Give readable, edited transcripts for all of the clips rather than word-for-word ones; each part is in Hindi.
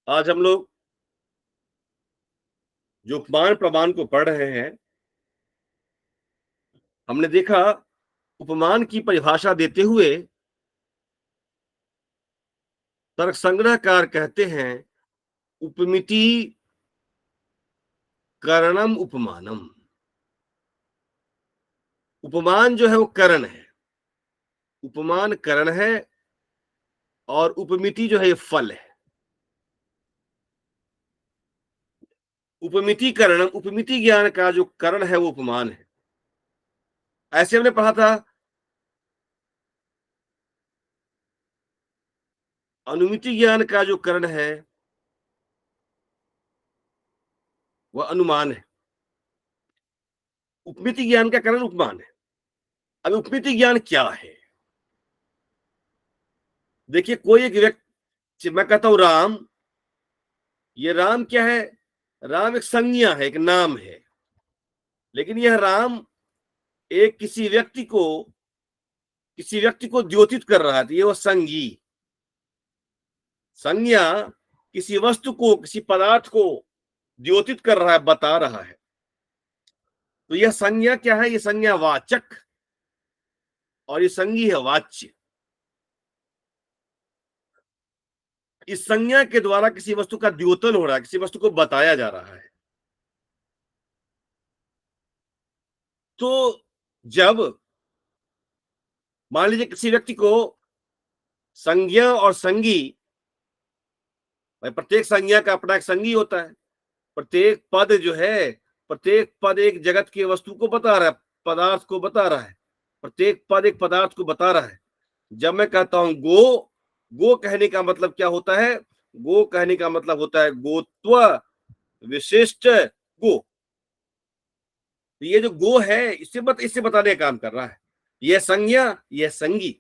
आज हम लोग जो उपमान प्रमाण को पढ़ रहे हैं, हमने देखा उपमान की परिभाषा देते हुए तर्क संग्रहकार कहते हैं उपमिति करणम उपमानम। उपमान जो है वो करण है, उपमान करण है और उपमिति जो है ये फल है। उपमिति करणम, उपमिति ज्ञान का जो करण है वो उपमान है। ऐसे हमने पढ़ा था अनुमिति ज्ञान का जो करण है वह अनुमान है, उपमिति ज्ञान का करण उपमान है। अब उपमिति ज्ञान क्या है? देखिए, कोई एक व्यक्ति, मैं कहता हूं राम, ये राम क्या है? राम एक संज्ञा है, एक नाम है। लेकिन यह राम एक किसी व्यक्ति को द्योतित कर रहा था। ये वो संज्ञा किसी वस्तु को, किसी पदार्थ को द्योतित कर रहा है, बता रहा है। तो यह संज्ञा क्या है? ये संज्ञा वाचक और ये संज्ञी है वाच्य। इस संज्ञा के द्वारा किसी वस्तु का द्योतन हो रहा है, किसी वस्तु को बताया जा रहा है। तो जब मान लीजिए किसी व्यक्ति को संज्ञा और संगी, भाई प्रत्येक संज्ञा का अपना एक संगी होता है। प्रत्येक पद जो है, प्रत्येक पद एक जगत की वस्तु को बता रहा है, पदार्थ को बता रहा है। प्रत्येक पद एक पदार्थ को बता रहा है। जब मैं कहता हूं गो कहने का मतलब क्या होता है? गो कहने का मतलब होता है गोत्व विशिष्ट गो। तो ये जो गो है इससे बताने का काम कर रहा है। यह संज्ञा, यह संगी,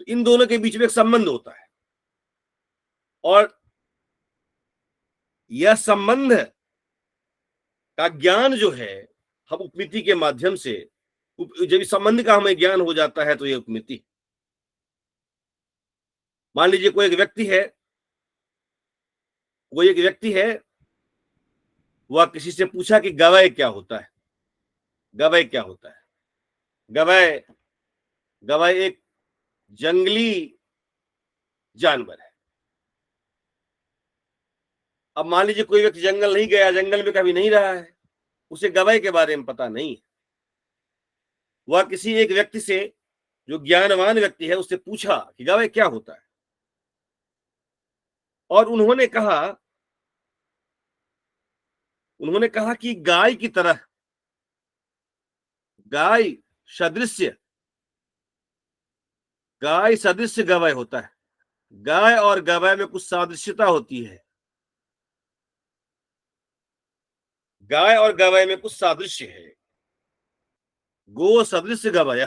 तो इन दोनों के बीच में एक संबंध होता है। और यह संबंध का ज्ञान जो है हम उपमिति के माध्यम से, जब इस संबंध का हमें ज्ञान हो जाता है तो यह उपमिति। मान लीजिए कोई एक व्यक्ति है, वह किसी से पूछा कि गवय क्या होता है? गवय क्या होता है? गवय एक जंगली जानवर है। अब मान लीजिए कोई व्यक्ति जंगल नहीं गया, जंगल में कभी नहीं रहा है, उसे गवय के बारे में पता नहीं है। वह किसी एक व्यक्ति से, जो ज्ञानवान व्यक्ति है, उससे पूछा कि गवय क्या होता है। और उन्होंने कहा कि गाय सदृश्य गवय होता है। गाय और गवय में कुछ सादृश्यता होती है। गाय और गवय में कुछ सादृश्य है। गो सदृश्य गवय।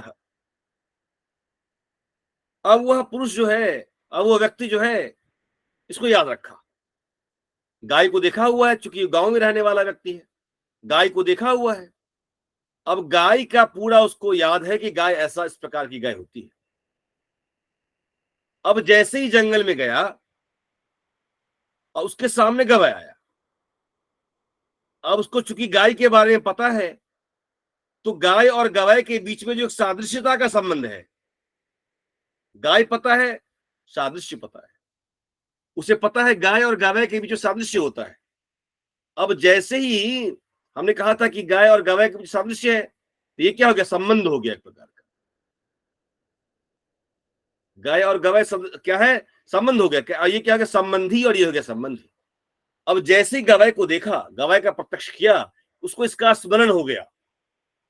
अब वह व्यक्ति जो है, इसको याद रखा। गाय को देखा हुआ है, चूंकि गांव में रहने वाला व्यक्ति है, गाय को देखा हुआ है। अब गाय का पूरा उसको याद है कि गाय इस प्रकार की गाय होती है। अब जैसे ही जंगल में गया और उसके सामने गवय आया, अब उसको चूंकि गाय के बारे में पता है, तो गाय और गवय के बीच में जो एक सादृश्यता का संबंध है, गाय पता है, सादृश्य पता है, उसे पता है गाय और गवय के बीच में सादृश्य होता है। अब जैसे ही हमने कहा था कि गाय और गवय के बीच सादृश्य है, तो ये क्या हो गया? संबंध हो गया एक प्रकार का। गाय और गवय क्या है? संबंध हो गया। ये क्या हो गया? संबंधी। और ये हो गया संबंधी। अब जैसे ही गवय को देखा, गवय का प्रत्यक्ष किया, उसको इसका स्मरण हो गया,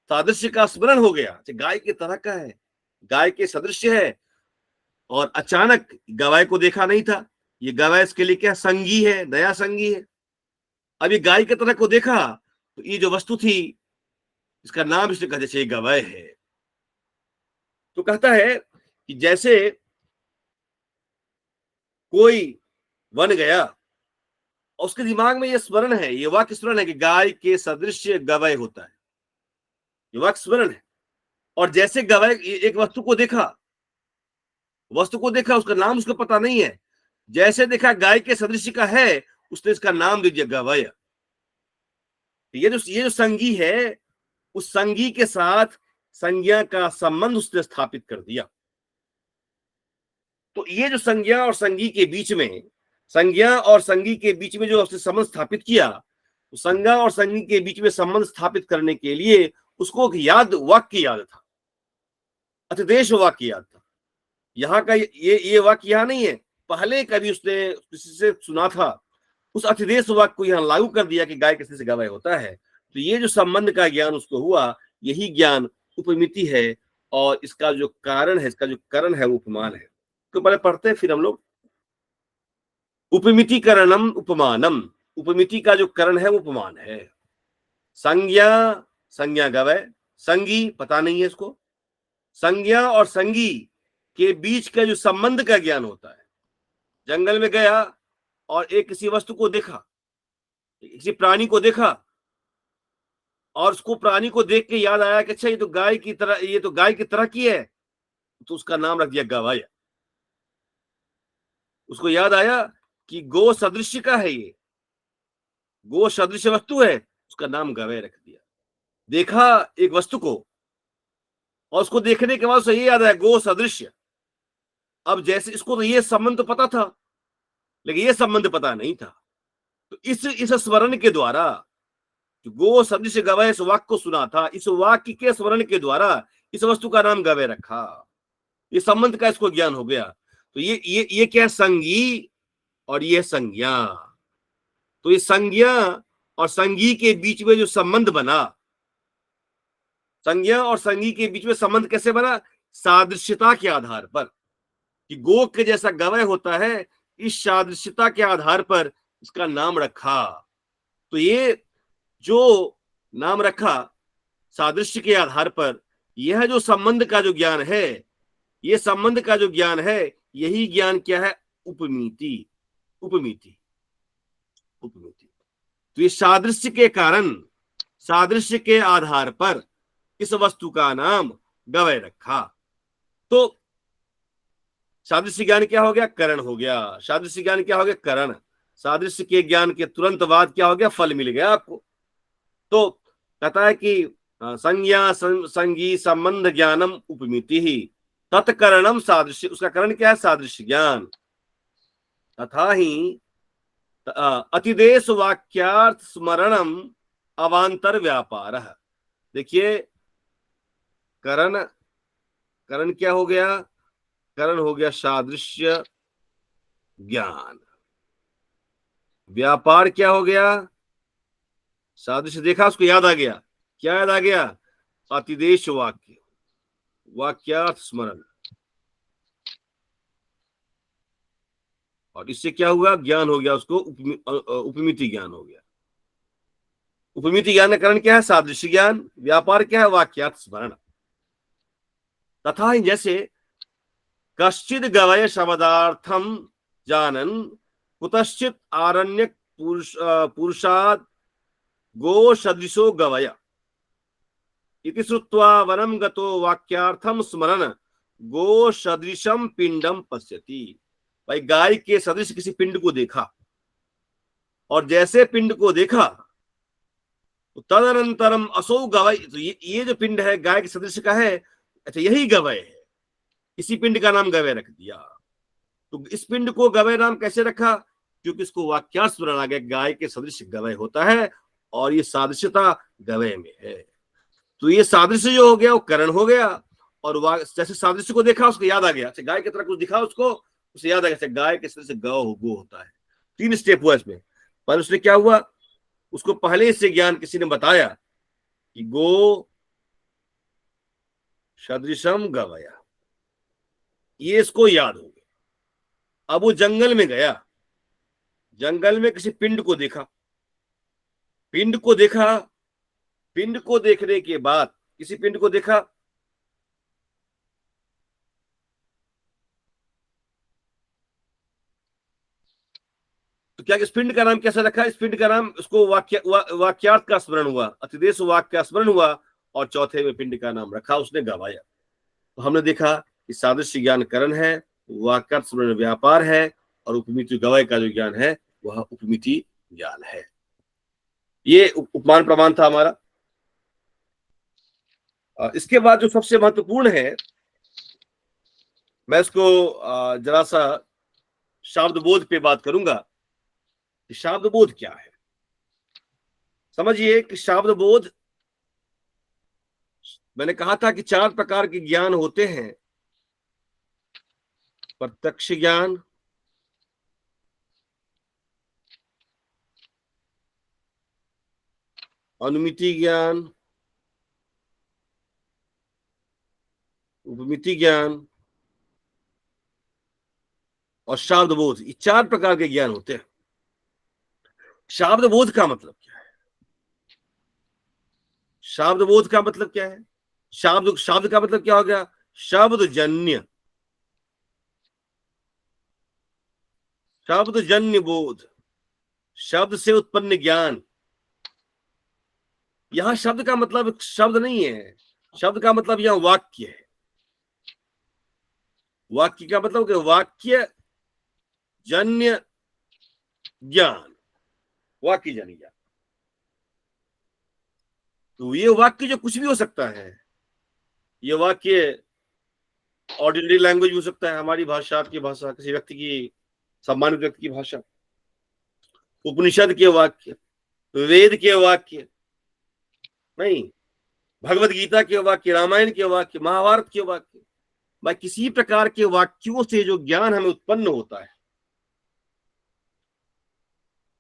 सादृश्य का स्मरण हो गया, गाय की तरह का है, गाय के सदृश्य है। और अचानक गवय को देखा नहीं था, ये गवय इसके लिए क्या? संगी है, नया संगी है। अब ये गाय की तरह को देखा, तो ये जो वस्तु थी, इसका नाम इसने कहा, जैसे गवय है। तो कहता है कि जैसे कोई वन गया और उसके दिमाग में ये स्मरण है, ये वाक्य स्मरण है कि गाय के सदृश्य गवय होता है, ये वाक्य स्मरण है। और जैसे गवय एक वस्तु को देखा, उसका नाम उसको पता नहीं है, जैसे देखा गाय के सदृश का है, उसने इसका नाम दे दिया गवय। ये जो संगी है, उस संगी के साथ संज्ञा का संबंध उसने स्थापित कर दिया। तो ये जो संज्ञा और संगी के बीच में, संज्ञा और संगी के बीच में जो उसने संबंध स्थापित किया, तो संज्ञा और संगी के बीच में संबंध स्थापित करने के लिए उसको एक वाक्य याद था, अतिदेश वाक्य याद था। यहाँ का ये वाक्य यहाँ नहीं है, पहले कभी उसने किसी से सुना था, उस अतिदेश वाक्य को यहाँ लागू कर दिया कि गाय किसी से गवाय होता है। तो ये जो संबंध का ज्ञान उसको हुआ, यही ज्ञान उपमिति है, और इसका जो कारण है, इसका जो करण है, उपमान है। तो पहले पढ़ते हैं, फिर हम लोग। उपमिति करणम उपमानम, उपमिति का जो करण है उपमान है। संज्ञा, संज्ञा गवय, संगी पता नहीं है इसको। संज्ञा और संगी के बीच का जो संबंध का ज्ञान होता है, जंगल में गया और एक किसी वस्तु को देखा, किसी प्राणी को देखा, और उसको प्राणी को देख के याद आया कि अच्छा ये तो गाय की तरह, ये तो गाय की तरह की है, तो उसका नाम रख दिया गवय। उसको याद आया कि गो सदृश का है, ये गो सदृश वस्तु है, उसका नाम गवय रख दिया। देखा एक वस्तु को, और उसको देखने के बाद उसे ये याद आया गो सदृश। अब जैसे इसको तो ये संबंध तो पता था, लेकिन ये संबंध पता नहीं था, तो इस स्मरण के द्वारा, गो सदृश गवय इस वाक्य को सुना था, इस वाक्य के स्मरण के द्वारा इस वस्तु का नाम गवय रखा। ये संबंध का इसको ज्ञान हो गया। तो ये क्या, संगी और ये संज्ञा। तो ये संज्ञा और संगी के बीच में जो संबंध बना, संज्ञा और संगी के बीच में संबंध कैसे बना? सादृश्यता के आधार पर, कि गो के जैसा गवय होता है, इस सादृश्यता के आधार पर इसका नाम रखा। तो ये जो नाम रखा सादृश्य के आधार पर, यह जो संबंध का जो ज्ञान है, ये संबंध का जो ज्ञान है, यही ज्ञान क्या है? उपमिति। उपमिति, उपमिति। तो ये सादृश्य के कारण, सादृश्य के आधार पर इस वस्तु का नाम गवय रखा। तो सादृश्य ज्ञान क्या हो गया? करण हो गया। सादृश्य ज्ञान क्या हो गया? करण। सादृश्य के ज्ञान के तुरंत बाद क्या हो गया? फल मिल गया आपको। तो कहता है कि संज्ञा संगी संबंध ज्ञानम उपमिति ही तत्करणम सादृश्य। उसका करण क्या है? सादृश्य ज्ञान। तथा ही अतिदेश वाक्यार्थ स्मरणम अवांतर व्यापार। देखिए, करण, करण क्या हो गया? करण हो गया सादृश्य ज्ञान। व्यापार क्या हो गया? सादृश्य देखा, उसको याद आ गया। क्या याद आ गया? अतिदेश वाक्य, वाक्यार्थ स्मरण, और इससे क्या हुआ? ज्ञान हो गया उसको, उपमिति ज्ञान हो गया। उपमिति ज्ञान का कारण क्या है? सादृश्य ज्ञान। व्यापार क्या है? वाक्यार्थ स्मरण। तथा ही जैसे कश्चित गवय शब्दार्थम जानन कुतश्चित आरण्य पुरुषाद गो सदृशो गवय इति श्रुत्वा वनम गतो वाक्यार्थम स्मरण गो सदृशम पिंडम पश्यति। भाई, गाय के सदृश किसी पिंड को देखा, और जैसे पिंड को देखा तो तदनंतरम असौ गवय। तो ये जो पिंड है गाय के सदृश का है, अच्छा यही गवय है, इसी पिंड का नाम गवय रख दिया। तो इस पिंड को गवय नाम कैसे रखा? क्योंकि इसको वाक्यार्थ स्मरण आ गया, गाय के सदृश गवय होता है, और ये सादृश्यता गवय में है। तो ये सादृश्य जो हो गया वो करण हो गया, और जैसे सादृश्य को देखा उसको याद आ गया, अच्छा गाय की तरह कुछ दिखा उसको, उसे याद आ गया गाय के सदृश गो होता है। 3 स्टेप हुआ इसमें। पर उसने क्या हुआ? उसको पहले से ज्ञान किसी ने बताया कि गो सदृशम गवया, ये इसको याद हो गया। अब वो जंगल में गया, जंगल में किसी पिंड को देखा, पिंड को देखा, पिंड को देखने के बाद, किसी पिंड को देखा, तो क्या इस पिंड का नाम कैसा रखा? इस पिंड का नाम उसको वाक्यार्थ का स्मरण हुआ, अतिदेश वाक्य का स्मरण हुआ, और चौथे में पिंड का नाम रखा उसने गवाया। तो हमने देखा कि सादृश्य ज्ञान करण है, वाक्यार्थ स्मरण व्यापार है, और उपमिति गवय का जो ज्ञान है वह उपमिति ज्ञान है। ये उपमान प्रमाण था हमारा। इसके बाद जो सबसे महत्वपूर्ण है, मैं इसको जरा सा शब्द बोध पे बात करूंगा कि शब्द बोध क्या है। समझिए कि शब्द बोध, मैंने कहा था कि 4 प्रकार के ज्ञान होते हैं। प्रत्यक्ष ज्ञान, अनुमिति ज्ञान, उपमिति ज्ञान और शब्द बोध। ये 4 प्रकार के ज्ञान होते हैं। शब्द बोध का मतलब क्या है? शब्द बोध का मतलब क्या है? शब्द शब्द का मतलब क्या हो गया? शब्द जन्य, शब्द जन्य बोध, शब्द से उत्पन्न ज्ञान। यहां शब्द का मतलब शब्द नहीं है, शब्द का मतलब यहां वाक्य है। वाक्य का मतलब वाक्य जन्य ज्ञान, वाक्य जन्य ज्ञान। तो ये वाक्य जो कुछ भी हो सकता है, ये वाक्य ऑर्डिनरी लैंग्वेज हो सकता है, हमारी भाषा, आपकी भाषा, किसी व्यक्ति की, सम्मानित व्यक्ति की भाषा, उपनिषद के वाक्य, वेद के वाक्य, नहीं, भगवत गीता के वाक्य, रामायण के वाक्य, महाभारत के वाक्य। भाई किसी प्रकार के वाक्यों से जो ज्ञान हमें उत्पन्न होता है,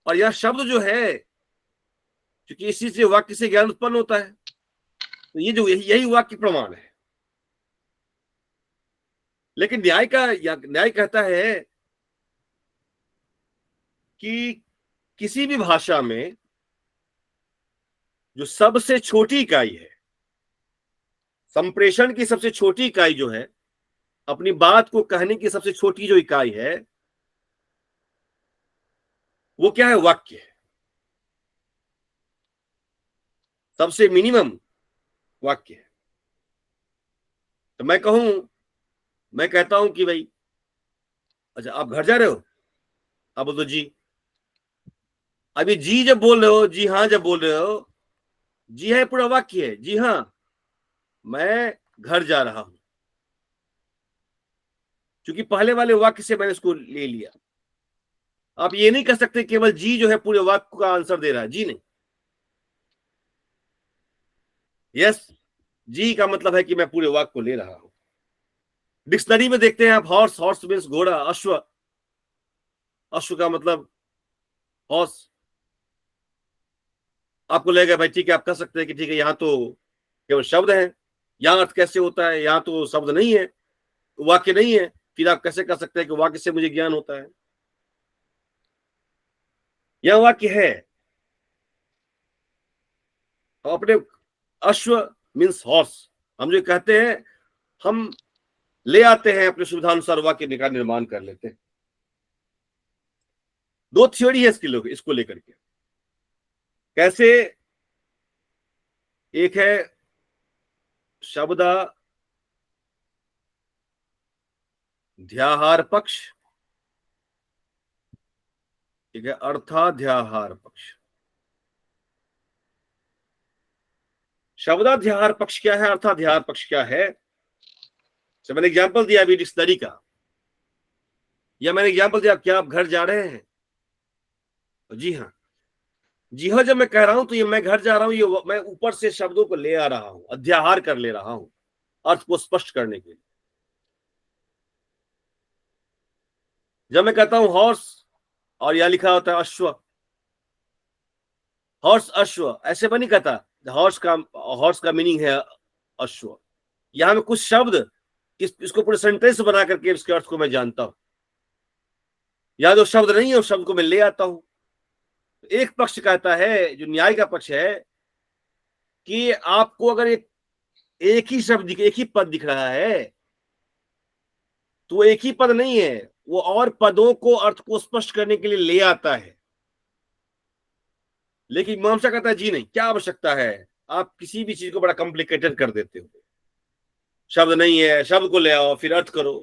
और यह शब्द जो है, क्योंकि इसी से वाक्य से ज्ञान उत्पन्न होता है, तो ये जो यही वाक्य प्रमाण है। लेकिन न्याय कहता है कि किसी भी भाषा में जो सबसे छोटी इकाई है, संप्रेषण की सबसे छोटी इकाई जो है, अपनी बात को कहने की सबसे छोटी जो इकाई है, वो क्या है? वाक्य है। सबसे मिनिमम वाक्य है। तो मैं कहता हूं कि भाई, अच्छा आप घर जा रहे हो, आप बोल दो जी। अभी जी जब बोल रहे हो, जी हाँ जब बोल रहे हो, जी है पूरा वाक्य है, जी हाँ मैं घर जा रहा हूं, क्योंकि पहले वाले वाक्य से मैंने इसको ले लिया। आप ये नहीं कह सकते केवल जी जो है पूरे वाक्य का आंसर दे रहा है, जी नहीं। यस, जी का मतलब है कि मैं पूरे वाक्य को ले रहा हूं। डिक्शनरी में देखते हैं आप, हॉर्स, हॉर्स मीन्स घोड़ा, अश्व, अश्व का मतलब हॉर्स। आपको लगेगा भाई ठीक है, आप कह सकते हैं कि ठीक है, यहाँ तो केवल शब्द है, यहाँ अर्थ कैसे होता है, यहाँ तो शब्द नहीं है, वाक्य नहीं है, फिर आप कैसे कह सकते हैं कि वाक्य से मुझे ज्ञान होता है? यह वाक्य है। तो अपने अश्व मीन्स हॉर्स, हम जो कहते हैं, हम ले आते हैं अपने सुविधानुसार, वाक्य का निर्माण कर लेते हैं। 2 थ्योरी है इसको लेकर के। कैसे? एक है शब्दाध्याहार पक्ष, ठीक है, अर्थाध्याहार पक्ष। शब्दाध्याहार पक्ष क्या है, अर्थाध्याहार पक्ष क्या है? तो मैंने एग्जाम्पल दिया अभी डिक्शनरी का, या मैंने एग्जाम्पल दिया क्या आप घर जा रहे हैं? जी हाँ। जी हाँ जब मैं कह रहा हूं तो ये मैं घर जा रहा हूं, ये मैं ऊपर से शब्दों को ले आ रहा हूं, अध्याहार कर ले रहा हूं, अर्थ को स्पष्ट करने के लिए। जब मैं कहता हूं हॉर्स, और यह लिखा होता है अश्व, हॉर्स अश्व, ऐसे मैं नहीं कहता। हॉर्स का मीनिंग है अश्व। यहां में कुछ शब्द, इसको पूरे सेंटेंस बना करके इसके अर्थ को मैं जानता हूं, या जो शब्द नहीं है उस शब्द को मैं ले आता हूं। एक पक्ष कहता है, जो न्याय का पक्ष है, कि आपको अगर एक ही शब्द, एक ही पद दिख रहा है, तो एक ही पद नहीं है, वो और पदों को, अर्थ को स्पष्ट करने के लिए ले आता है। लेकिन मीमांसा कहता है जी नहीं, क्या आवश्यकता है, आप किसी भी चीज को बड़ा कॉम्प्लिकेटेड कर देते हो। शब्द नहीं है, शब्द को ले आओ फिर अर्थ करो,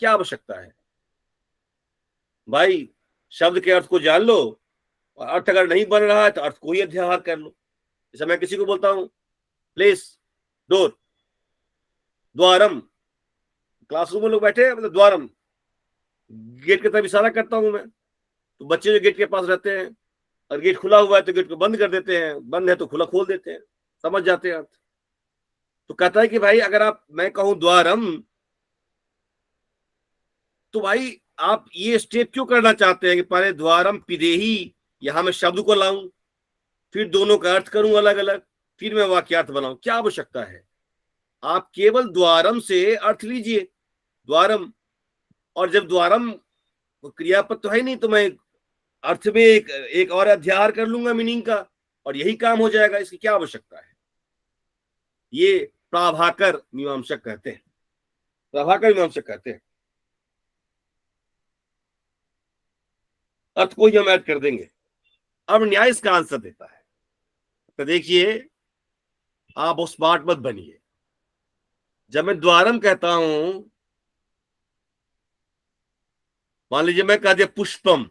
क्या आवश्यकता है? भाई शब्द के अर्थ को जान लो, और अर्थ अगर नहीं बन रहा है तो अर्थ को ही अध्याहार कर लो। जैसे मैं किसी को बोलता हूं प्लेस, डोर, द्वारम, क्लासरूम में लोग बैठे हैं, मतलब द्वारम, गेट की तरफ इशारा करता हूं मैं, तो बच्चे जो गेट के पास रहते हैं, और गेट खुला हुआ है तो गेट को बंद कर देते हैं, बंद है तो खुला खोल देते हैं, समझ जाते हैं अर्थ। तो कहता है कि भाई अगर आप, मैं कहूं द्वारम, तो भाई आप ये स्टेप क्यों करना चाहते हैं कि पहले द्वारम पिदेही यहां मैं शब्द को लाऊं, फिर दोनों का अर्थ करूं अलग अलग, फिर मैं वाक्यार्थ बनाऊं? क्या आवश्यकता है? आप केवल द्वारम से अर्थ लीजिए, द्वारम। और जब द्वारम क्रियापद तो है नहीं, तो मैं अर्थ में एक और अध्याहार कर लूंगा मीनिंग का, और यही काम हो जाएगा। इसकी क्या आवश्यकता है? ये प्राभाकर मीमांसक कहते हैं, प्रभाकर मीमांसक कहते हैं अर्थ को ही हम ऐड कर देंगे। अब न्याय इसका आंसर देता है। तो देखिए, आप बहुत स्मार्ट मत बनिए। जब मैं द्वारम कहता हूं, मान लीजिए मैं कह दिया पुष्पम,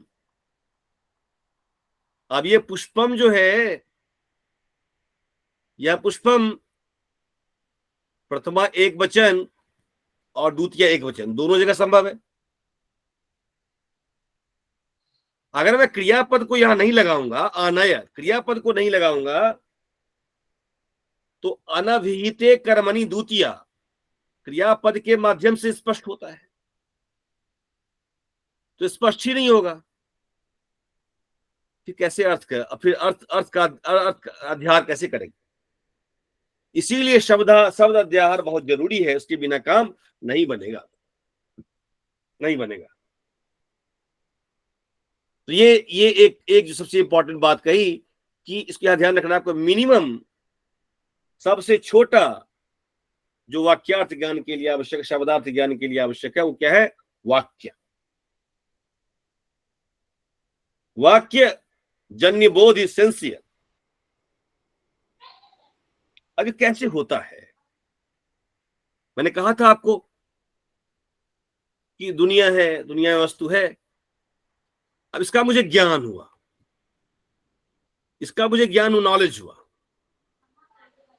अब ये पुष्पम जो है, यह पुष्पम प्रथमा एक वचन और द्वितीय एक वचन दोनों जगह संभव है। अगर मैं क्रियापद को यहां नहीं लगाऊंगा, अनय क्रियापद को नहीं लगाऊंगा, तो अनभिहिते कर्मणि द्वितीय क्रियापद के माध्यम से स्पष्ट होता है, तो स्पष्ट ही नहीं होगा। फिर कैसे अर्थ कर, फिर अर्थ का अध्याहार कैसे करेंगे? इसीलिए शब्द अध्याहार बहुत जरूरी है, उसके बिना काम नहीं बनेगा, नहीं बनेगा। तो ये एक जो सबसे इंपॉर्टेंट बात कही कि इसका ध्यान रखना, आपको मिनिमम सबसे छोटा जो वाक्यार्थ ज्ञान के लिए आवश्यक, शब्दार्थ ज्ञान के लिए आवश्यक है, वो क्या है? वाक्य। वाक्य जन्य बोध इसेंशियल। अगर कैसे होता है, मैंने कहा था आपको कि दुनिया है, दुनिया में वस्तु है, अब इसका मुझे ज्ञान हुआ, इसका मुझे ज्ञान, नॉलेज हुआ,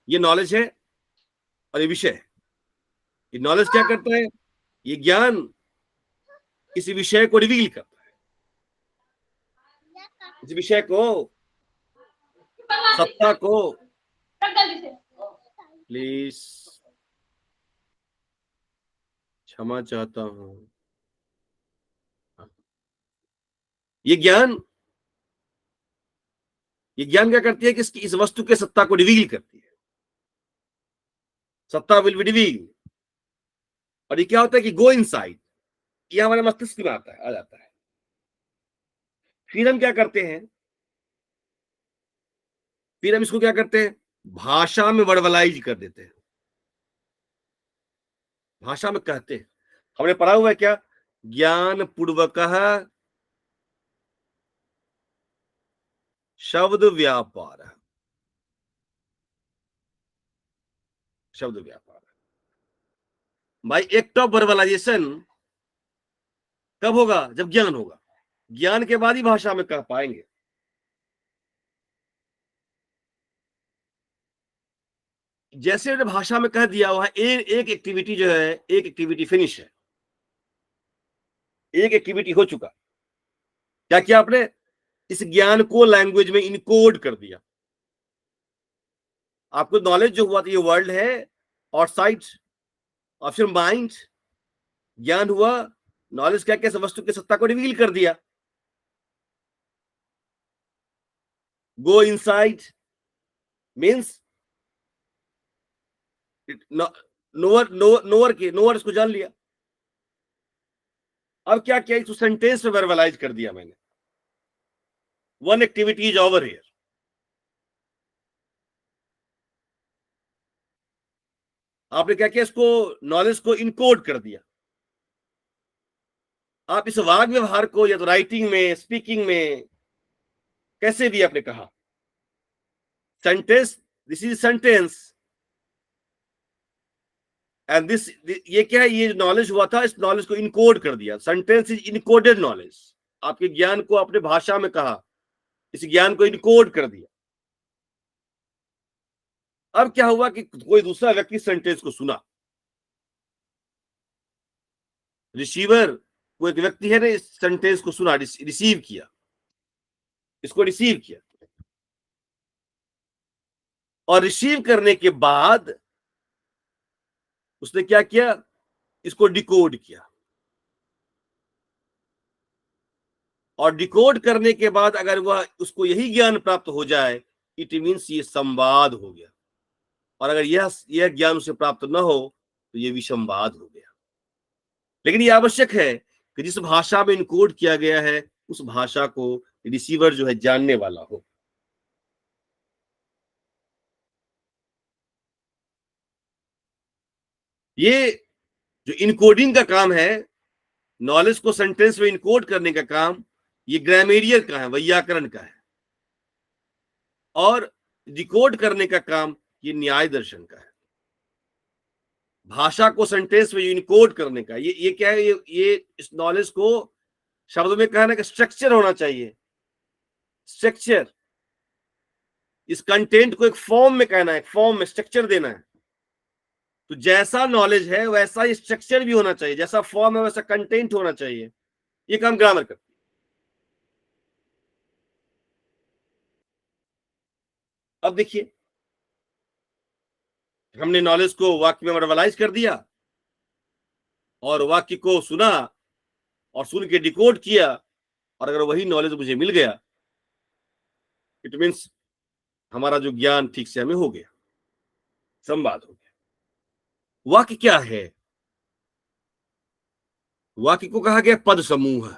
ये नॉलेज है और ये विषय है। ये नॉलेज क्या करता है? ये ज्ञान किसी विषय को रिवील करता है, इस विषय को, सत्ता को, प्लीज क्षमा चाहता हूं, ये ज्ञान क्या करती है कि इस वस्तु के सत्ता को रिवील करती है, सत्ता विल बी रिवील। और ये क्या होता है कि गो इनसाइड, ये हमारे मस्तिष्क में आता है, आ जाता है। फिर हम क्या करते हैं? फिर हम इसको क्या करते हैं? भाषा में वर्बलाइज कर देते हैं, भाषा में कहते हैं। हमने पढ़ा हुआ है क्या? ज्ञान पूर्वक शब्द व्यापार, शब्द व्यापार। भाई एक्ट ऑफ वर्बलाइजेशन कब होगा? जब ज्ञान होगा। ज्ञान के बाद ही भाषा में कह पाएंगे। जैसे भाषा में कह दिया हुआ है, एक एक्टिविटी जो है, एक एक्टिविटी फिनिश है, एक एक्टिविटी हो चुका। क्या किया आपने? इस ज्ञान को लैंग्वेज में इनकोड कर दिया। आपको नॉलेज जो हुआ था, ये वर्ल्ड है, और साइट ऑप्शन माइंड, ज्ञान हुआ, नॉलेज क्या क्या वस्तु की सत्ता को रिवील कर दिया। गो इनसाइड मीन्स नोवर इसको जान लिया। अब क्या किया? इसको सेंटेंस में वर्बलाइज कर दिया मैंने। One activity is over here. आपने क्या किया? इसको, नॉलेज को इनकोड कर दिया। आप इस वाग व्यवहार को, या तो राइटिंग में, स्पीकिंग में, कैसे भी आपने कहा, sentence, this is sentence and this, ये क्या है? ये नॉलेज हुआ था, इस नॉलेज को इनकोड कर दिया। Sentence is encoded knowledge. आपके ज्ञान को आपने भाषा में कहा, इस ज्ञान को इनकोड कर दिया। अब क्या हुआ कि कोई दूसरा व्यक्ति सेंटेंस को सुना, रिसीवर, वो एक व्यक्ति है ना, इस सेंटेंस को सुना, रिसीव किया, इसको रिसीव किया, और रिसीव करने के बाद उसने क्या किया, इसको डिकोड किया, और डिकोड करने के बाद अगर वह उसको यही ज्ञान प्राप्त हो जाए, इट मीन्स ये संवाद हो गया, और अगर यह ज्ञान उसे प्राप्त न हो तो ये विसंवाद हो गया। लेकिन ये आवश्यक है कि जिस भाषा में इनकोड किया गया है उस भाषा को रिसीवर जो है जानने वाला हो। ये जो इनकोडिंग का काम है, नॉलेज को सेंटेंस में इनकोड करने का काम, ये ग्रामेरियर का है, वैयाकरण का है, और डिकोड करने का काम ये न्याय दर्शन का है। भाषा को सेंटेंस में इनकोड करने का ये क्या है, ये इस नॉलेज को शब्दों में कहना कि स्ट्रक्चर होना चाहिए, स्ट्रक्चर, इस कंटेंट को एक फॉर्म में कहना है, एक फॉर्म में स्ट्रक्चर देना है। तो जैसा नॉलेज है वैसा ही स्ट्रक्चर भी होना चाहिए, जैसा फॉर्म है वैसा कंटेंट होना चाहिए। ये काम ग्रामर करती है। अब देखिए, हमने नॉलेज को वाक्य में वर्बलाइज कर दिया, और वाक्य को सुना और सुन के डिकोड किया, और अगर वही नॉलेज मुझे मिल गया, इट मीन्स हमारा जो ज्ञान ठीक से हमें हो गया, संवाद हो गया। वाक्य क्या है? वाक्य को कहा गया पद समूह।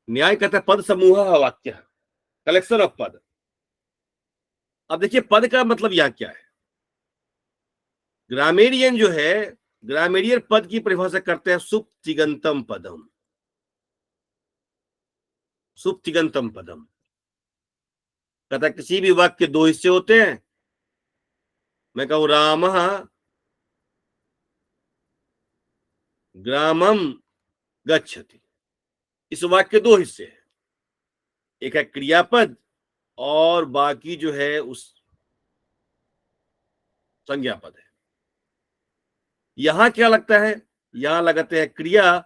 न्याय कहता है पद समूह वाक्य, कलेक्शन ऑफ पद। अब देखिए पद का मतलब यहां क्या है। ग्रामेरियन जो है, ग्रामेरियर पद की परिभाषा करते हैं सुप्तिगंतम पदम, सुप्तिगंतम पदम। कहता है किसी भी वाक्य के दो हिस्से होते हैं। मैं कहूं राम ग्रामम गच्छति, इस वाक्य के दो हिस्से हैं, एक है क्रियापद और बाकी जो है उस संज्ञा पद है। यहां क्या लगता है, यहां लगाते हैं क्रिया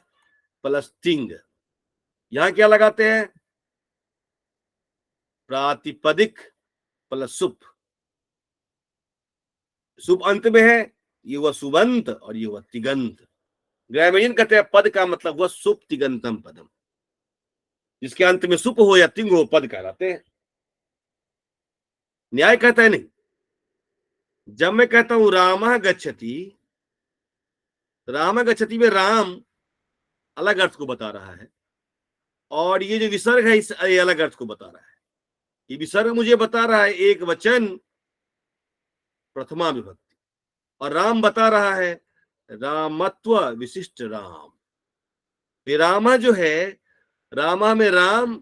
प्लस तिंग। यहां क्या लगाते हैं, प्रातिपदिक प्लस सुप। सुप अंत में है, ये हुआ सुबंत और ये हुआ तिगंत। ग्रामीण कहते हैं पद का मतलब हुआ सुप तिगंतम पदम, जिसके अंत में सुप हो या तिंग हो पद कहलाते हैं। न्याय कहता है नहीं, जब मैं कहता हूं राम गच्छति, राम गच्छति में राम अलग अर्थ को बता रहा है, और ये जो विसर्ग है इस अलग अर्थ को बता रहा है। ये विसर्ग मुझे बता रहा है एक वचन प्रथमा विभक्ति, और राम बता रहा है रामत्व विशिष्ट राम। रामा जो है, रामा में राम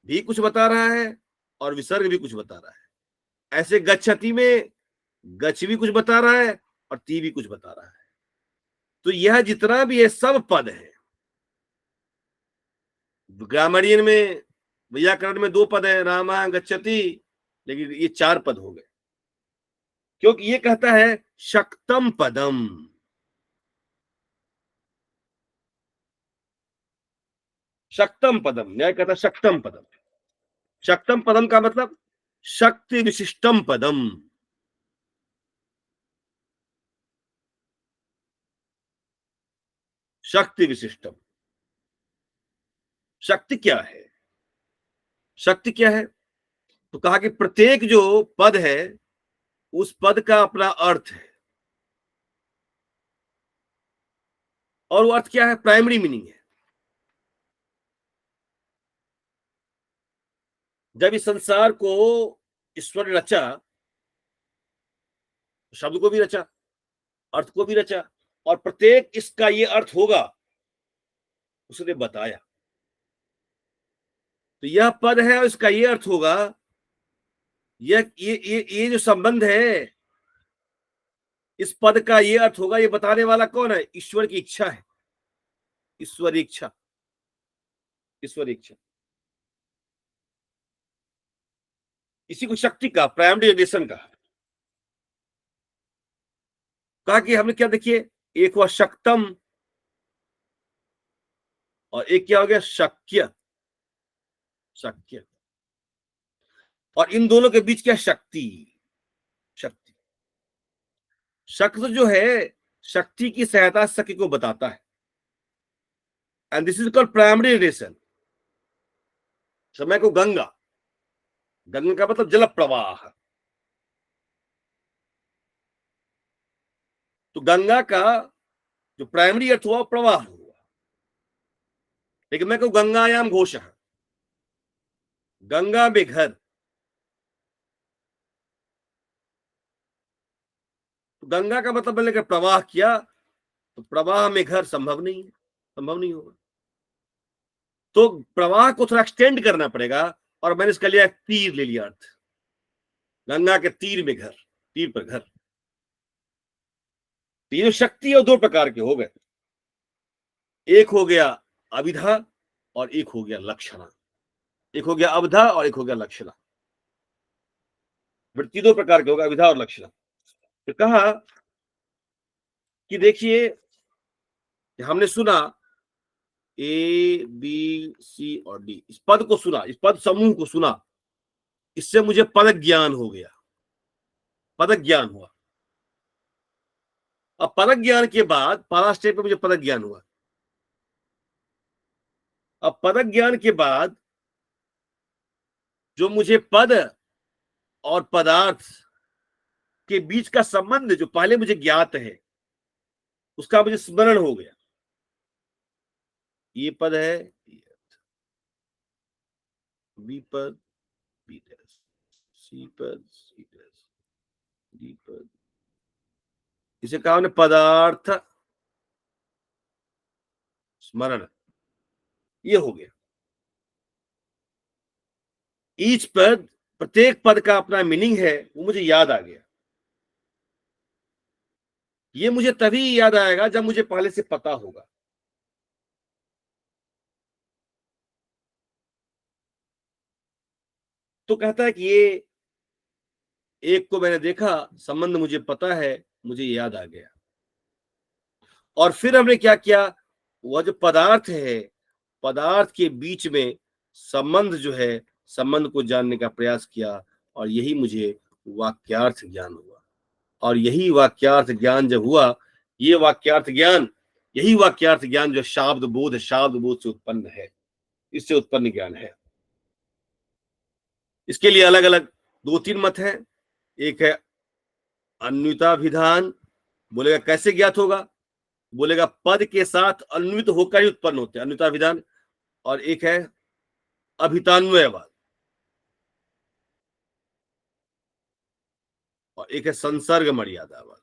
भी कुछ बता रहा है और विसर्ग भी कुछ बता रहा है। ऐसे गच्छति में गच्छ भी कुछ बता रहा है और ती भी कुछ बता रहा है। तो यह जितना भी है सब पद है। ग्रामरियन में, व्याकरण में दो पद है, रामा गच्छति, लेकिन ये चार पद हो गए, क्योंकि ये कहता है शक्तम पदम। शक्तम पदम, न्याय कहता है शक्तम पदम। शक्तम पदम का मतलब शक्ति विशिष्टम पदम। शक्ति विशिष्टम, शक्ति क्या है, शक्ति क्या है? तो कहा कि प्रत्येक जो पद है उस पद का अपना अर्थ है, और वो अर्थ क्या है, प्राइमरी मीनिंग है। जब इस संसार को ईश्वर ने रचा, शब्द को भी रचा, अर्थ को भी रचा, और प्रत्येक इसका ये अर्थ होगा उसने बताया। तो यह पद है और इसका ये अर्थ होगा। ये जो संबंध है, इस पद का ये अर्थ होगा, ये बताने वाला कौन है? ईश्वर की इच्छा है। ईश्वर इच्छा, ईश्वर इच्छा, इसी को शक्ति का प्राइमरी रिलेशन का कहा कि हमने क्या देखिए, एक हुआ शक्तम और एक क्या हो गया शक्य, शक्य, और इन दोनों के बीच क्या शक्ति, शक्ति, शक्ति जो है शक्ति की सहायता शक्ति को बताता है, and this is called primary relation. समय को गंगा, गंगा का मतलब जल प्रवाह, तो गंगा का जो प्राइमरी अर्थ हुआ प्रवाह हुआ, लेकिन मैं कहूं गंगायाम घोष, गंगा में घर, तो गंगा का मतलब मैंने प्रवाह किया, तो प्रवाह में घर संभव नहीं है, संभव नहीं होगा, तो प्रवाह को थोड़ा एक्सटेंड करना पड़ेगा, और मैंने इसका लिया तीर ले लिया अर्थ, गंगा के तीर में घर, तीर पर घर। तो ये शक्ति और दो प्रकार के हो गए, एक हो गया अविधा और एक हो गया लक्षणा, एक हो गया अवधा और एक हो गया लक्षणा, वृत्ति दो प्रकार के होगा, अविधा और लक्षणा। तो कहा कि देखिए हमने सुना ए बी सी और डी, इस पद को सुना, इस पद समूह को सुना, इससे मुझे पद ज्ञान हो गया, पद ज्ञान हुआ। अब पद ज्ञान के बाद पहला स्टेप पे मुझे पद ज्ञान हुआ, अब पद ज्ञान के बाद जो मुझे पद और पदार्थ के बीच का संबंध जो पहले मुझे ज्ञात है उसका मुझे स्मरण हो गया, ये पद है, बी पद, बी डैश, सी पद, सी डैश, डी पद, इसे कहा हमने पदार्थ स्मरण, ये हो गया। ईच पद, प्रत्येक पद का अपना मीनिंग है, वो मुझे याद आ गया। ये मुझे तभी याद आएगा जब मुझे पहले से पता होगा। तो कहता है कि ये एक को मैंने देखा, संबंध मुझे पता है, मुझे याद आ गया, और फिर हमने क्या किया, वह जो पदार्थ है, पदार्थ के बीच में संबंध जो है, संबंध को जानने का प्रयास किया, और यही मुझे वाक्यार्थ ज्ञान हुआ। और यही वाक्यार्थ ज्ञान जब हुआ, ये वाक्यार्थ ज्ञान, यही वाक्यार्थ ज्ञान जो शाब्द बोध, शाब्द बोध से उत्पन्न है, इससे उत्पन्न ज्ञान है। इसके लिए अलग अलग दो तीन मत हैं। एक है अन्विता विधान, बोलेगा कैसे ज्ञात होगा, बोलेगा पद के साथ अन्वित होकर ही उत्पन्न होते हैं, अन्विता विधान। और एक है अभितान्वयवाद, और एक है संसर्ग मर्यादावाद।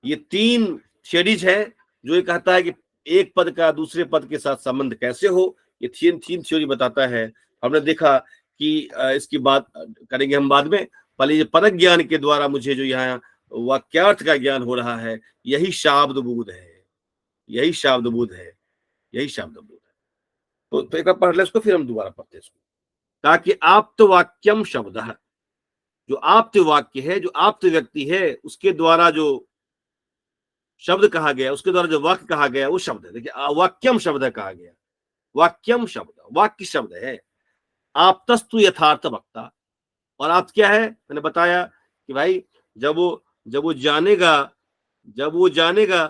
ये तीन थियरीज है जो ये कहता है कि एक पद का दूसरे पद के साथ संबंध कैसे हो, ये तीन तीन थ्योरी बताता है। हमने देखा कि इसकी बात करेंगे हम बाद में, पहले ये पद ज्ञान के द्वारा मुझे जो यहाँ वाक्यार्थ का ज्ञान हो रहा है, यही शाब्द बोध है, यही शाब्द बोध है, यही शाब्द बोध है। तो एक बार पढ़ ले इसको, फिर हम दोबारा पढ़ते हैं इसको। ताकि आप्त वाक्यम शब्द, जो आप्त वाक्य है, जो आप्त व्यक्ति है, उसके द्वारा जो शब्द कहा गया, उसके द्वारा जो वाक्य कहा गया वो शब्द है। देखिए वाक्यम शब्द है कहा गया, वाक्यम शब्द वाक्य शब्द है। आप्तस्तु यथार्थ वक्ता, और आप क्या है, मैंने बताया कि भाई जब वो जानेगा, जब वो जानेगा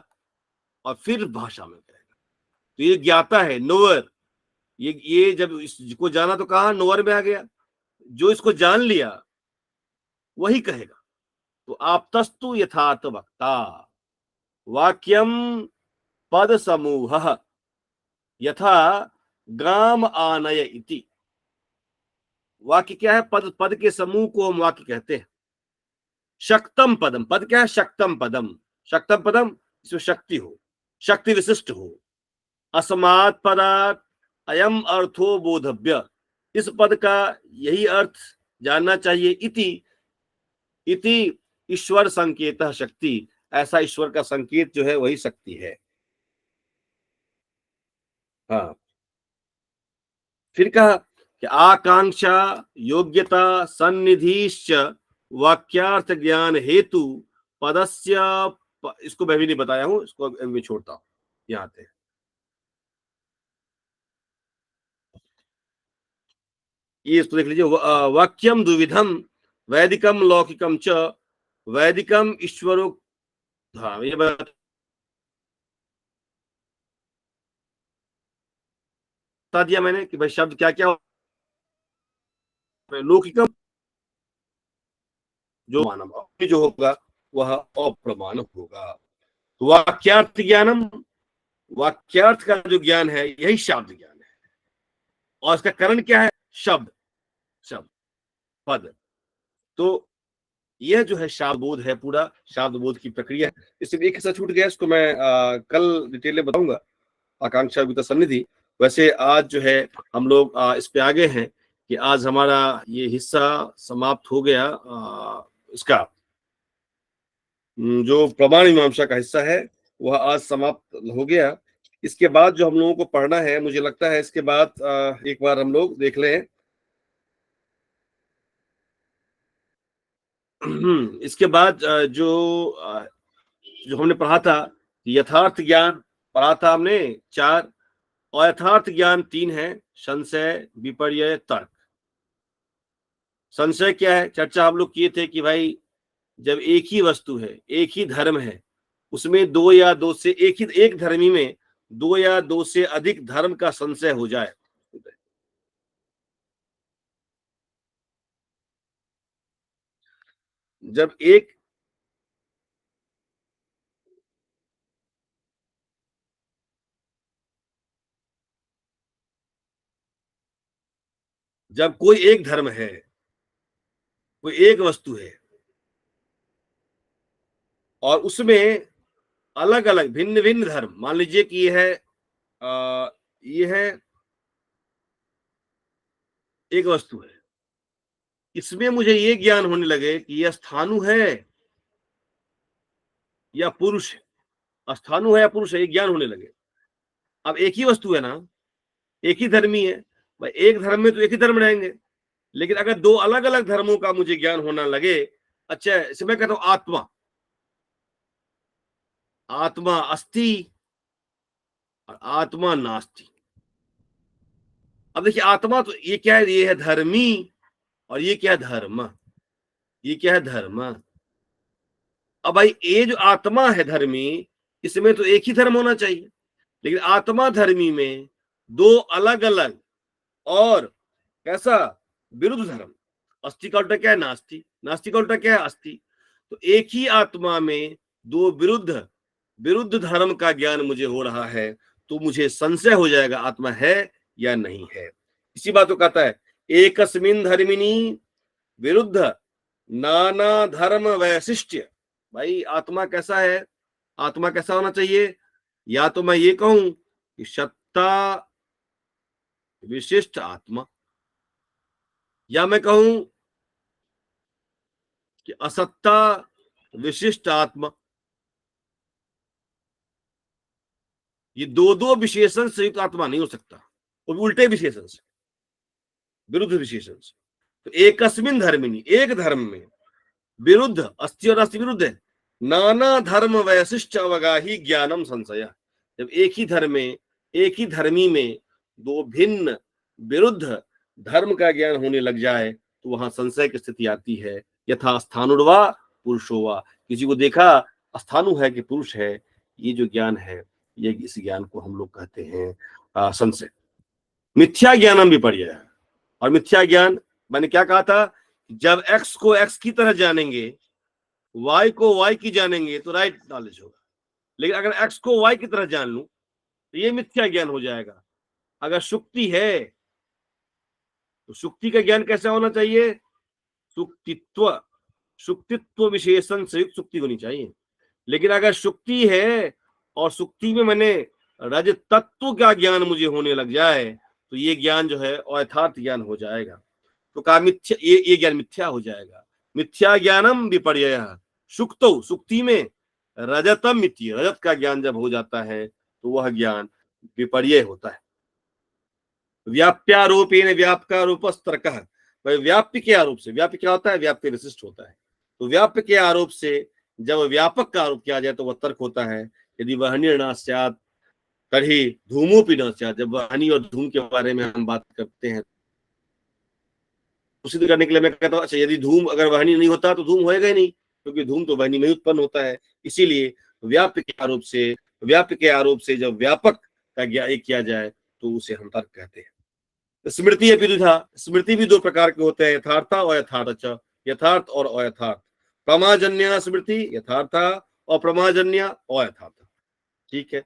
और फिर भाषा में कहेगा, तो ये ज्ञाता है, नोअर। ये जब इसको जाना तो कहा नोअर में आ गया, जो इसको जान लिया वही कहेगा। तो आप्तस्तु यथार्थ वक्ता, वाक्यम पद समूह यथा ग्राम आनय इति। वाक्य क्या है, पद, पद के समूह को हम वाक्य कहते हैं। शक्तम पदम, पद क्या है, शक्तम पदम, शक्तम पदम, इसमें शक्ति हो, शक्ति विशिष्ट हो। अस्मात् पदात् अयम अर्थो बोधव्य, इस पद का यही अर्थ जानना चाहिए। इति, इति ईश्वर संकेत शक्ति, ऐसा ईश्वर का संकेत जो है वही शक्ति है। हाँ, फिर कहा कि आकांक्षा योग्यता सन्निधिश्च वाक्यार्थ ज्ञान हेतु पदस्य इसको मैं भी नहीं बताया हूं, इसको मैं छोड़ता हूं। यहाँ आते हैं, ये इसको देख लीजिए। वाक्यम द्विविधम वैदिकम लौकिकम च वैदिकम ईश्वरो। हाँ, ये बता दिया मैंने कि भाई शब्द क्या क्या लौकिकम जो मानव जो होगा वह अप्रमाण होगा। वाक्यार्थ ज्ञानम, वाक्यार्थ का जो ज्ञान है यही शब्द ज्ञान है। और इसका कारण क्या है? शब्द, शब्द पद। तो यह जो है शाब्द बोध है, पूरा शाब्द बोध की प्रक्रिया है। इसमें एक हिस्सा छूट गया, इसको मैं कल डिटेल में बताऊंगा, आकांक्षा विगत सन्निधि। वैसे आज जो है हम लोग इस पे आगे हैं कि आज हमारा ये हिस्सा समाप्त हो गया। इसका जो प्रमाण मीमांसा का हिस्सा है वह आज समाप्त हो गया। इसके बाद जो हम लोगों को पढ़ना है, मुझे लगता है इसके बाद एक बार हम लोग देख लें। इसके बाद जो हमने पढ़ा था, यथार्थ ज्ञान पढ़ा था हमने 4, और यथार्थ ज्ञान 3 है, संशय विपर्य तर्क। संशय क्या है? चर्चा हम लोग किए थे कि भाई जब एक ही वस्तु है, एक ही धर्म है, उसमें दो या दो से एक धर्मी में दो या दो से अधिक धर्म का संशय हो जाए, जब एक जब कोई एक धर्म है, कोई एक वस्तु है, और उसमें अलग अलग भिन्न भिन्न धर्म, मान लीजिए कि ये है एक वस्तु है, इसमें मुझे ये ज्ञान होने लगे कि यह स्थाणु है या पुरुष है, स्थाणु है या पुरुष है, ये ज्ञान होने लगे। अब एक ही वस्तु है ना, एक ही धर्मी है भाई, एक धर्म में तो एक ही धर्म रहेंगे, लेकिन अगर दो अलग अलग धर्मों का मुझे ज्ञान होना लगे, अच्छा इसे मैं कहता हूं आत्मा, आत्मा अस्ति और आत्मा नास्ति। अब देखिए आत्मा तो ये क्या है? ये है धर्मी, और ये क्या है? धर्म। ये क्या है? धर्म। अब भाई ये जो आत्मा है धर्मी, इसमें तो एक ही धर्म होना चाहिए, लेकिन आत्मा धर्मी में दो अलग अलग और कैसा विरुद्ध धर्म। अस्थि का उल्टा क्या है? नास्ति। नास्ति का उल्टा क्या है? अस्थि। तो एक ही आत्मा में दो विरुद्ध विरुद्ध धर्म का ज्ञान मुझे हो रहा है, तो मुझे संशय हो जाएगा आत्मा है या नहीं है। इसी बात को कहता है एकस्मिन धर्मिनी विरुद्ध नाना धर्म वैशिष्ट्य। भाई आत्मा कैसा है? आत्मा कैसा होना चाहिए? या तो मैं ये कहूं कि सत्ता विशिष्ट आत्मा, या मैं कहूं कि असत्ता विशिष्ट आत्मा। ये दो दो विशेषण संयुक्त आत्मा नहीं हो सकता, वो भी उल्टे विशेषण से, विरुद्ध विशेषण से। तो एकस्मिन धर्मिनी, एक धर्म में विरुद्ध, अस्थि और अस्थि विरुद्ध है, नाना धर्म वैशिष्ट अवगाही ज्ञानम संशय। जब एक ही धर्म में, एक ही धर्मी में दो भिन्न विरुद्ध धर्म का ज्ञान होने लग जाए, तो वहां संशय की स्थिति आती है। यथा स्थानुर्वा पुरुषोवा, किसी को देखा स्थानु है कि पुरुष है, ये जो ज्ञान है, ये इस ज्ञान को हम लोग कहते हैं संशय। मिथ्या ज्ञानम भी पड़ जाए। और मिथ्या ज्ञान मैंने क्या कहा था? जब एक्स को एक्स की तरह जानेंगे, वाई को वाई की जानेंगे, तो राइट नॉलेज होगा। लेकिन अगर एक्स को वाई की तरह जान लूं तो ये मिथ्या ज्ञान हो जाएगा। अगर शुक्ति है तो शुक्ति का ज्ञान कैसा होना चाहिए? सुक्तित्व, सुक्तित्व विशेषण से युक्त शुक्ति होनी चाहिए। लेकिन अगर शुक्ति है और शुक्ति में मैंने रज तत्व का ज्ञान मुझे होने लग जाए, तो ये ज्ञान जो है अयथार्थ ज्ञान हो जाएगा। तो कहा मिथ्या, ये ज्ञान मिथ्या हो जाएगा। मिथ्या ज्ञानम विपर्यय, सुक्तो, सुक्ति में रजतम इति, रजत का ज्ञान जब हो जाता है तो वह ज्ञान विपर्य होता है। व्याप्यारोपेण व्यापकारोपस्तर्कः, भाई व्याप्य के आरोप से, व्याप्य क्या होता है, व्याप्य विशिष्ट होता है, तो व्याप्य के आरोप से जब व्यापक का आरोप किया जाए तो वह तर्क होता है। यदि वहनी न स्यात् तर्हि धूमोपि न स्यात्, जब वहनी और धूम के बारे में हम बात करते हैं सिद्ध करने के लिए मैं कहता हूँ अच्छा यदि धूम अगर वहनी नहीं होता तो धूम होएगा ही नहीं, क्योंकि धूम तो वहनी में ही उत्पन्न होता है। इसीलिए व्याप्य के आरोप से जब व्यापक का ज्ञान किया जाए तो उसे हम तर्क कहते हैं। स्मृति अपि द्विधा, स्मृति भी दो प्रकार के होते हैं, यथार्था और यथार्थ, यथार्थ और अयथार्थ। प्रमाजन्य स्मृति यथार्था और प्रमाजन्य अयथार्थ। ठीक है,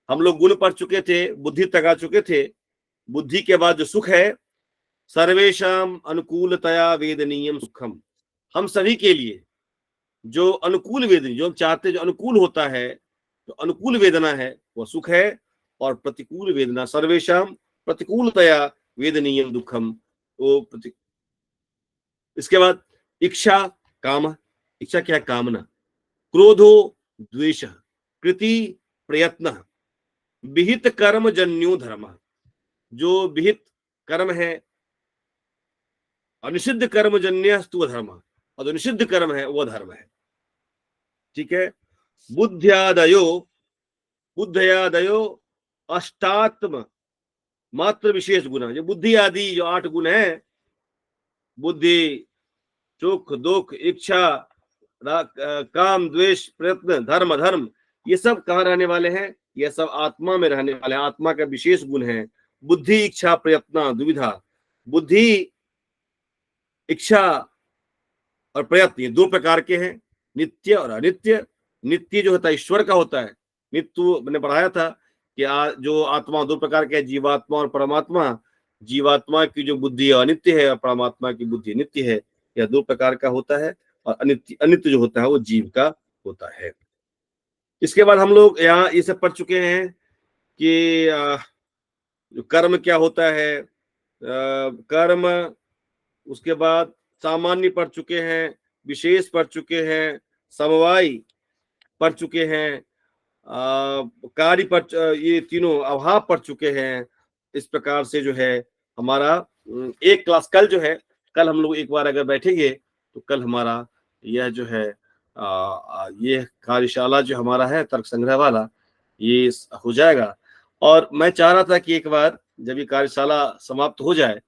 हम लोग गुण पढ़ चुके थे, बुद्धि तक आ चुके थे। बुद्धि के बाद जो सुख है, सर्वेशम अनुकूलतया वेदनीयम सुखम, हम सभी के लिए जो अनुकूल वेदनी, जो हम चाहते जो अनुकूल होता है, जो अनुकूल वेदना है वह सुख है, और प्रतिकूल वेदना सर्वेशम प्रतिकूलतया वेदनीयम दुखम वो इसके बाद इच्छा काम, इच्छा क्या है, कामना, क्रोधो द्वेष, कृति प्रयत्न, विहित कर्म जन्यो धर्म, जो विहित कर्म है, अनिषिद्ध कर्म जन्यस्तु धर्म, और जो निषिद्ध कर्म है वह धर्म है। ठीक है, बुद्ध्यादयो अष्टात्म मात्र विशेष गुण, जो बुद्धि आदि जो 8 गुण है, बुद्धि, सुख, दुख, इच्छा, काम, द्वेष, प्रयत्न, धर्म, धर्म, ये सब कहाँ रहने वाले हैं, ये सब आत्मा में रहने वाले हैं, आत्मा का विशेष गुण है। बुद्धि, इच्छा, प्रयत्न दुविधा, बुद्धि, इच्छा और प्रयत्न ये 2 प्रकार के हैं, नित्य और अनित्य। नित्य जो होता है ईश्वर का होता है, नित्य मैंने पढ़ाया था कि जो आत्मा 2 प्रकार के, जीवात्मा और परमात्मा। जीवात्मा की जो बुद्धि अनित्य है और परमात्मा की बुद्धि नित्य है, यह 2 प्रकार का होता है, और अनित्य अनित्य जो होता है वो जीव का होता है। इसके बाद हम लोग यहाँ ये सब पढ़ चुके हैं कि जो कर्म क्या होता है, कर्म, उसके बाद सामान्य पढ़ चुके हैं, विशेष पढ़ चुके हैं, समवायी पढ़ चुके हैं, कार्य पढ़, ये तीनों अभाव पढ़ चुके हैं। इस प्रकार से जो है हमारा एक क्लास कल जो है, कल हम लोग एक बार अगर बैठेंगे तो कल हमारा यह जो है ये कार्यशाला जो हमारा है तर्क संग्रह वाला, ये हो जाएगा। और मैं चाह रहा था कि एक बार जब ये कार्यशाला समाप्त हो जाए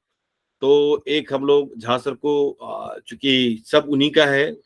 तो एक हम लोग झांसर को, चूंकि सब उन्हीं का है,